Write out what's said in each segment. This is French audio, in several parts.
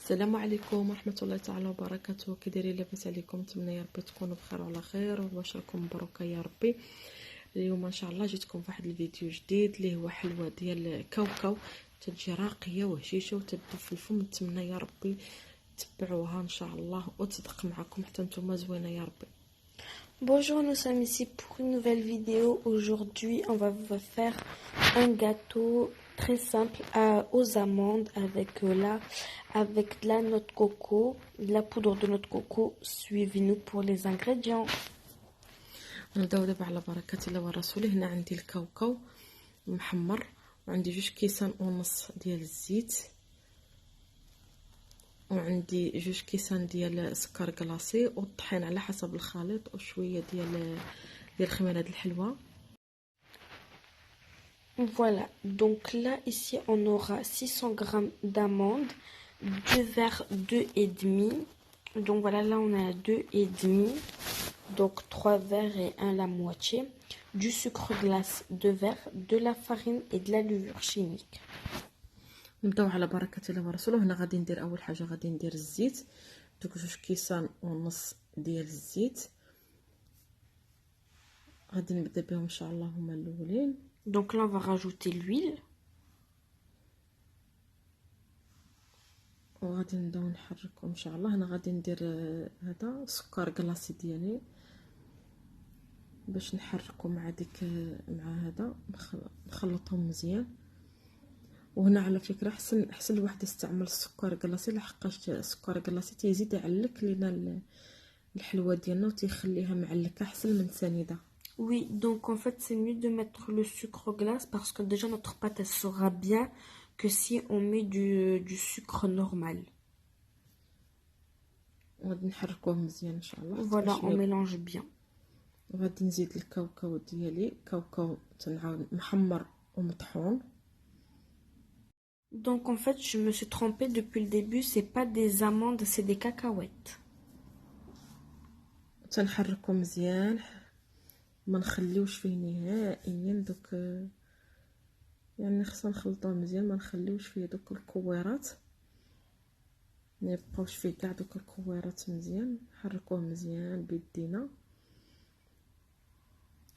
السلام عليكم ورحمه الله تعالى وبركاته. كي دايرين؟ لاباس عليكم؟ نتمنى يا ربي تكونوا بخير وعلى خير وبشركم مبروكه يا ربي. اليوم ان شاء الله جيتكم في واحد الفيديو جديد اللي هو حلوه ديال كاوكاو، تجي راقيه وهشيشه وتدب في الفم. نتمنى يا ربي تبعوها ان شاء الله وتصدق معكم حتى نتوما زوينه يا ربي. Bonjour, nous sommes ici pour une nouvelle vidéo. Aujourd'hui, on va vous faire un gâteau très simple aux amandes avec de la noix de coco, de la poudre de noix de coco. Suivez-nous pour les ingrédients. نبداو دابا على بركه الله والرسول. هنا عندي الكاوكاو محمر وعندي 2 كيسان ونص ديال الزيت وعندي 2 كيسان ديال سكر كلاصي والطحين على حسب الخليط وشويه ديال خميره الحلوه. Voilà, donc là ici on aura 600 grammes d'amandes, 2 verres 2,5. Donc voilà, là on a 2,5. Donc 3 verres et 1 la moitié. Du sucre glace 2 verres, de la farine et de la levure chimique. نبداو على بركه الله ورسوله. هنا غادي ندير اول حاجه غادي ندير الزيت، دوك 2 كيسان ونص ديال الزيت غادي نبدا بهم ان شاء الله هما الاولين. Donc là on va rajouter l'huile. وغادي نبداو نحركو ان شاء الله. هنا غادي ندير هذا سكر كلاصي ديالي باش نحركو مع هذا نخلطهم مزيان. وهنا على فكره احسن الواحد يستعمل السكر كلاصي لحقاش السكر كلاصي تيزيد يعلك لينا الحلوه ديالنا وتيخليها معلكه احسن من سنيده. Oui, donc en fait c'est mieux de mettre le sucre glace parce que déjà notre pâte elle sera bien que si on met du sucre normal. غادي نحركوه مزيان ان شاء الله. Voilà, on mélange bien. غادي نزيد الكاوكاو ديالي، كاوكاو تنعاود محمر ومطحون. Donc en fait je me suis trompée depuis le début, c'est pas des amandes, c'est des cacahuètes. تنحركو مزيان ما نخليوش فيه نهائيا دوك، يعني خصنا نخلطوه مزيان ما نخليوش فيه دوك الكويرات، ما يبقاوش فيه كاع دوك الكويرات. مزيان نحركوه مزيان بيدينا.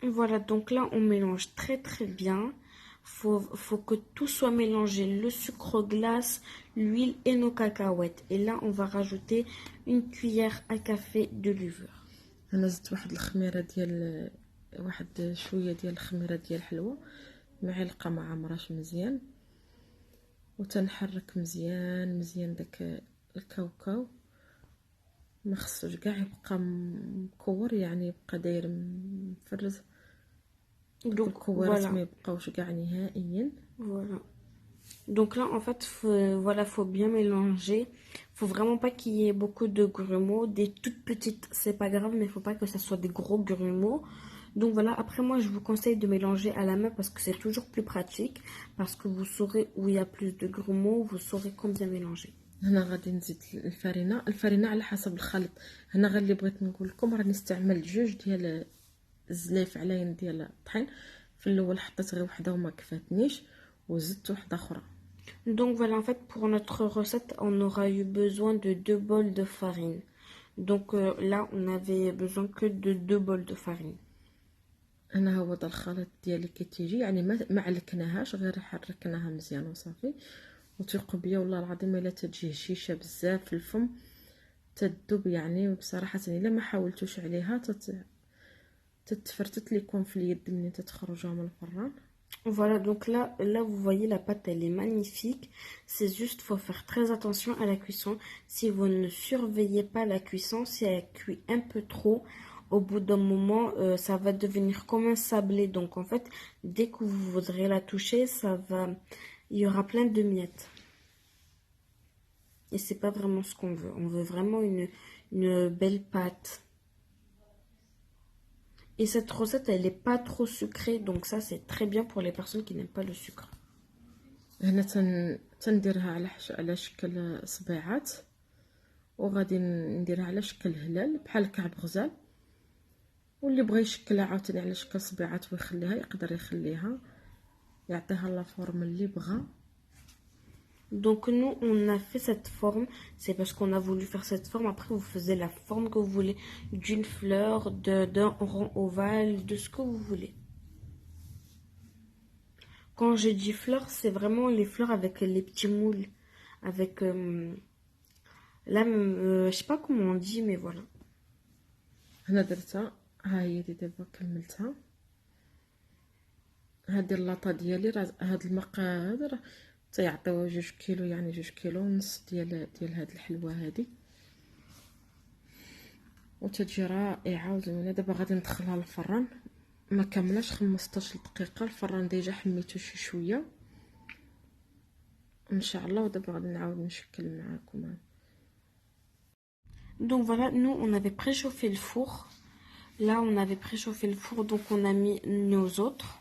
Voilà, donc là on mélange très bien. Faut que tout soit mélangé, le sucre glace, l'huile et nos cacahuètes. Et là on va rajouter une cuillère à café de levure. انا زدت واحد الخميره ديال واحد شويه ديال الخميره ديال الحلوه، معلقه ما عمراش مزيان، وتنحرك مزيان داك الكاوكاو. ما خصوش كاع يبقى مكور، يعني يبقى داير مفرز. Donc الكويرات voilà. ما يبقاوش كاع نهائيا. Voilà. Donc là, en fait, faut bien mélanger. Faut vraiment pas qu'il y ait beaucoup de grumeaux. Des toutes petites, c'est pas grave, mais il faut pas que ça soit des gros grumeaux. Donc voilà, après moi, je vous conseille de mélanger à la main parce que c'est toujours plus pratique. Parce que vous saurez où il y a plus de grumeaux, vous saurez combien mélanger. هنا غادي نزيد الفرينه على حسب الخليط. هنا غير اللي بغيت نقول لكم راني استعملت 2 ديال الزلايف علين ديال الطحين. في الاول حطيت غير وحده وما كفاتنيش وزدت وحده اخرى. Donc voilà, en fait, pour notre recette, on aura eu besoin de 2 bols de farine. Donc là, on avait besoin que de 2 bols de farine. انا هو هذا الخليط ديالي كتيجي، يعني ما علكناهاش، غير حركناها مزيان وصافي. وثيقوا بيا والله العظيم الا تجي هشيشه بزاف في الفم تذوب، يعني بصراحه الا ما حاولتوش عليها تتفرتت لكم في اليد ملي تتخرجوا من الفران. Voilà, donc là vous voyez la pâte elle est magnifique. C'est juste faut faire très attention à la cuisson. Si vous ne surveillez pas la cuisson, si elle cuit un peu trop, au bout d'un moment ça va devenir comme un sablé. Donc en fait dès que vous voudrez la toucher, il y aura plein de miettes. Et c'est pas vraiment ce qu'on veut. On veut vraiment une belle pâte. Et cette recette, elle n'est pas trop sucrée, donc ça, c'est très bien pour les personnes qui n'aiment pas le sucre. هنا تنديرها على شكل صبيعات، وغادي نديرها على شكل هلال بحال كعب غزال. واللي بغى يشكلها عاوتاني على شكل صبيعات ويخليها يقدر يخليها، يعطيها لا فورم اللي بغى. Donc nous, on a fait cette forme, c'est parce qu'on a voulu faire cette forme. Après, vous faisiez la forme que vous voulez, d'une fleur, d'un rond ovale, de ce que vous voulez. Quand je dis fleurs, c'est vraiment les fleurs avec les petits moules, avec là, je sais pas comment on dit, mais voilà. هنا درتها، ها هي دابا كملتها. هادي اللاطه ديالي راه هاد الماء هذا راه تيعطيوها 2 كيلو، يعني 2 كيلو ونص ديال هاد الحلوه هادي، وتجي رائعه وزوينه. دابا غادي ندخلها للفران، ما كاملاش 15 دقيقه، الفران ديجا حميتو شي شويه ان شاء الله. ودابا غادي نعاود نشكل معاكم. Donc voilà, nous on avait préchauffé le four. Là on avait préchauffé le four, donc on a mis nos autres.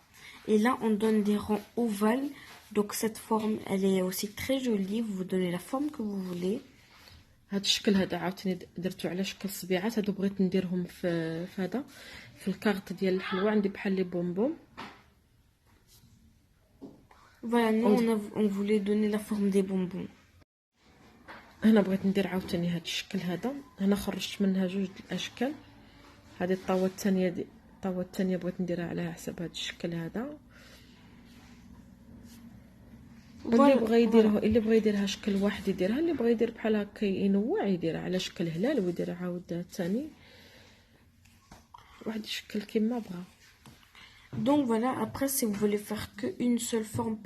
Et là on donne des rangs ovales. Donc cette forme elle est aussi très jolie. Vous donnez la forme que vous voulez. هاد الشكل هذا عاوتاني درتو على شكل صبيعات. هادو بغيت نديرهم في هذا في الكارت ديال الحلوى، عندي بحال لي بونبون. Voilà, nous on voulait donner la forme des bonbons. هنا بغيت ندير عاوتاني هاد الشكل هذا. هنا خرجت منها 2 الاشكال. هذه الطاوه الثانيه الطاوه الثانيه بغيت نديرها على حسب هاد الشكل هذا. اللي بغى يديرها، اللي بغى يديرها شكل واحد يديرها، اللي بغى يدير بحال هكا ينوع يديرها على شكل هلال ويديرها عاود الثاني واحد الشكل كيما بغا. Donc voilà, après si vous voulez faire qu'une seule forme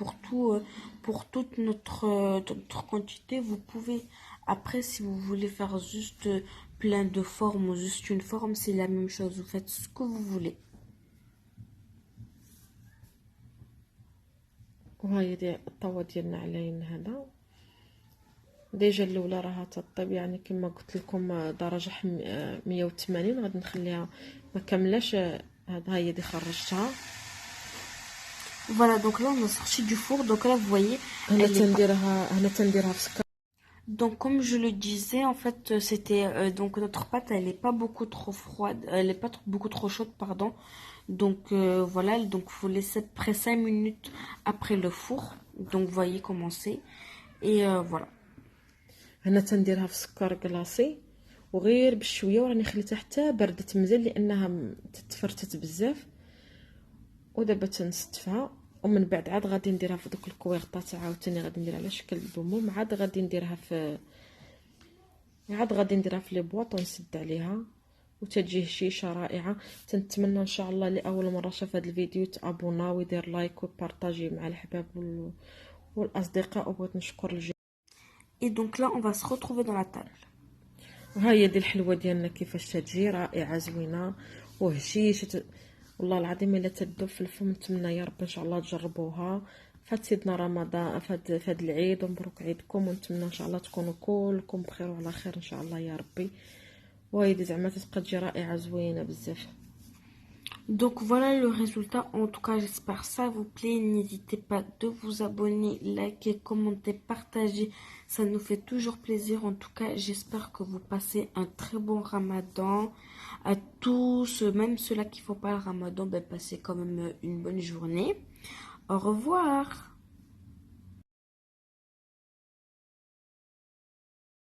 pour toute notre quantité, vous pouvez. Après si vous voulez faire juste plein de formes ou juste une forme, c'est la même chose, vous faites ce que vous voulez. وهاي دي الطاوه ديالنا على ين هذا. ديجا الاولى راها تطيب، يعني كما قلت لكم درجه 180. غادي نخليها ما كاملاش. هذا هي دي خرجتها. Voilà, donc là on a sorti du four, donc là vous voyez هنا تنديرها في سكر. Donc comme je le disais, en fait c'était donc notre pâte elle est pas beaucoup trop froide, elle est pas beaucoup trop chaude, pardon. Donc voilà, donc faut laisser près 5 minutes après le four. Donc vous voyez comment c'est. Et voilà. هنا تنديرها في سكر كلاصي وغير بشويه، وراني خليتها حتى بردت مزال لانها تتفرتت بزاف. ودابا تنستفها، ومن بعد عاد غادي نديرها في دوك الكويغطات. عاوتاني غادي ندير على شكل البوموم، عاد غادي نديرها في لي بواط ونسد عليها وتجي هشيشه رائعه. تنتمنى ان شاء الله اللي اول مره شاف هذا الفيديو تابونا ويدير لايك وبارطاجي مع الحباب والاصدقاء. وبغيت نشكر الجميع. Et donc là on va se retrouver dans la table. وها هي دي الحلوه ديالنا كيفاش تجي رائعه زوينه وهشيشه. والله العظيم الا تذوب في الفم. نتمنى يا رب ان شاء الله تجربوها فهاد سيدنا رمضان، فهاد العيد، ومبروك عيدكم. ونتمنى ان شاء الله تكونوا كلكم بخير وعلى خير ان شاء الله يا ربي. وهيدي زعما تبقى تجي رائعه زوينه بزاف. Donc voilà le résultat. En tout cas j'espère que ça vous plaît. N'hésitez pas de vous abonner, liker, commenter, partager. Ça nous fait toujours plaisir. En tout cas j'espère que vous passez un très bon ramadan. À tous, même ceux-là qui ne font pas le ramadan, ben, passez quand même une bonne journée. Au revoir.